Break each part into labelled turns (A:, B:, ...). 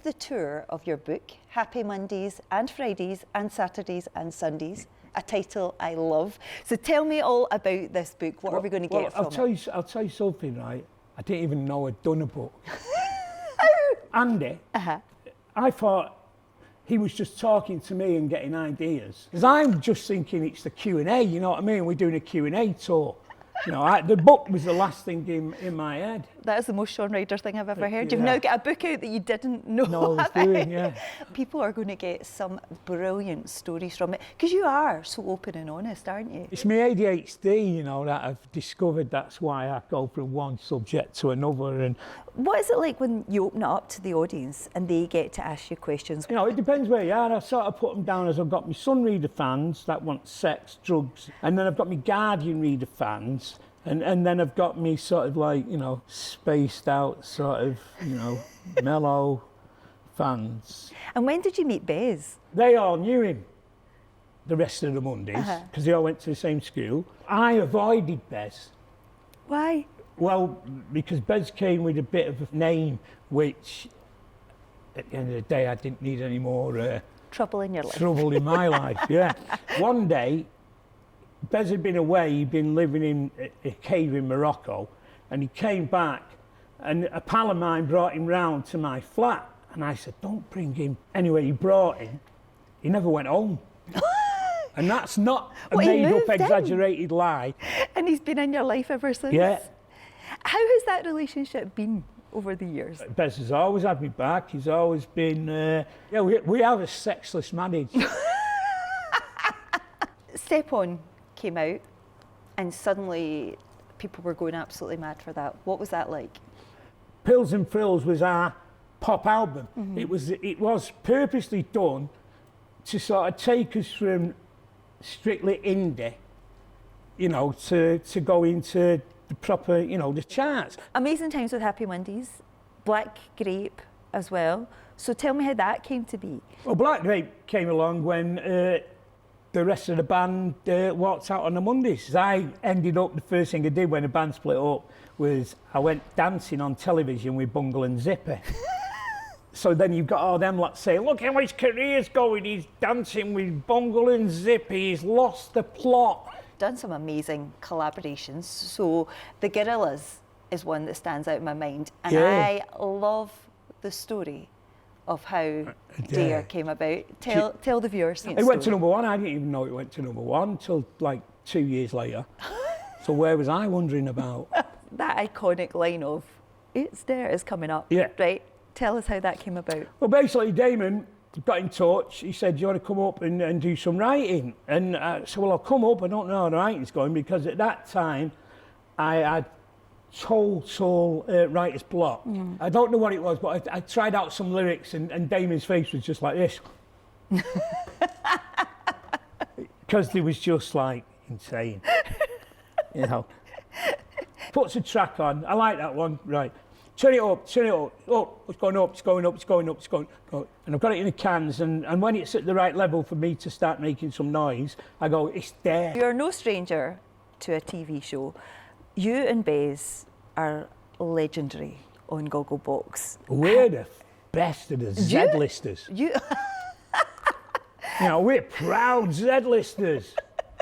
A: the tour of your book, Happy Mondays and Fridays and Saturdays and Sundays, a title I love. So tell me all about this book. What are we going to get from it?
B: I'll tell you something, right? I didn't even know I'd done a book. Andy, I thought he was just talking to me and getting ideas. Because I'm just thinking it's the Q&A, you know what I mean? We're doing a Q&A tour. You know, the book was the last thing in my head.
A: That is the most Shaun Ryder thing I've ever heard. You've now got a book out that you didn't know about.
B: Yeah.
A: People are going to get some brilliant stories from it, because you are so open and honest, aren't you?
B: It's my ADHD, you know, that I've discovered. That's why I go from one subject to another. And
A: what is it like when you open it up to the audience and they get to ask you questions?
B: you know, it depends where you are. I sort of put them down as I've got my Sun Reader fans that want sex, drugs, and then I've got my Guardian Reader fans. And then I've got me sort of like, you know, spaced out sort of, you know, mellow fans.
A: And when did you meet Bez?
B: They all knew him, the rest of the Mondays, because they all went to the same school. I avoided Bez.
A: Why?
B: Well, because Bez came with a bit of a name, which at the end of the day, I didn't need any more
A: trouble in your life.
B: Trouble in my life, yeah. One day, Bez had been away, he'd been living in a cave in Morocco, and he came back, and a pal of mine brought him round to my flat, and I said, don't bring him. Anyway, he brought him, he never went home. And that's not a made-up, exaggerated lie. And
A: he's been in your life ever since?
B: Yeah.
A: How has that relationship been over the years?
B: Bez has always had me back, he's always been, yeah, we have a sexless marriage.
A: Step On came out and suddenly people were going absolutely mad for that. What was that like?
B: Pills and Frills was our pop album. It was purposely done to sort of take us from strictly indie, you know, to go into the proper, you know, the charts.
A: Amazing times with Happy Mondays, Black Grape as well. So tell me how that came to be.
B: Well, Black Grape came along when the rest of the band walked out on the Mondays. I ended up, the first thing I did when the band split up was I went dancing on television with Bungle and Zippy. So then you've got all them like saying, look how his career's going, he's dancing with Bungle and Zippy, he's lost the plot.
A: Done some amazing collaborations. So The Gorillas is one that stands out in my mind. And I love the story of how Dare came about. Tell the viewers.
B: It went to #1. I didn't even know it went to #1 until like 2 years later. So where was I wondering about?
A: That iconic line of, it's Dare is coming up.
B: Yeah.
A: Right? Tell us how that came about.
B: Well, basically, Damon got in touch. He said, do you want to come up and do some writing? And I said, well, I'll come up. I don't know how the writing's going, because at that time, I had total writer's block. I don't know what it was, but I tried out some lyrics, and Damon's face was just like this. Because it was just like insane, you know. Puts a track on, I like that one, right. Turn it up, oh, it's going up, it's going up, it's going up, it's going up. And I've got it in the cans, and when it's at the right level for me to start making some noise, I go, it's there.
A: You're no stranger to a TV show. You and Bez are legendary on Gogglebox.
B: We're the best of the Z-listers. You know, we're proud Z-listers.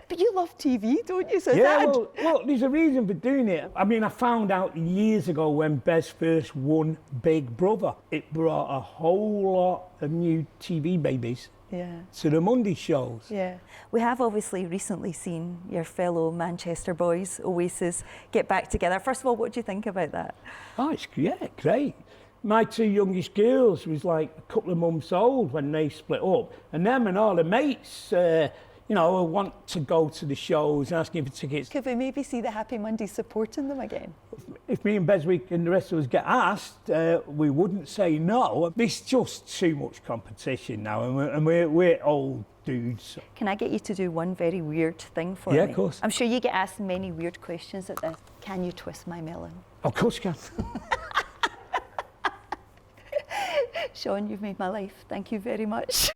A: But you love TV, don't you? So
B: well, there's a reason for doing it. I mean, I found out years ago when Bez first won Big Brother. It brought a whole lot of new TV babies to the Monday shows.
A: Yeah. We have obviously recently seen your fellow Manchester boys, Oasis, get back together. First of all, what do you think about that?
B: Oh, it's great. My two youngest girls was like a couple of months old when they split up. And them and all the mates, you know, want to go to the shows and asking for tickets.
A: Could we maybe see the Happy Mondays supporting them again?
B: If me and Beswick and the rest of us get asked, we wouldn't say no. There's just too much competition now, and we're old dudes.
A: Can I get you to do one very weird thing for me?
B: Yeah, of course.
A: I'm sure you get asked many weird questions at this. Can you twist my melon?
B: Of course you can.
A: Shaun, you've made my life. Thank you very much.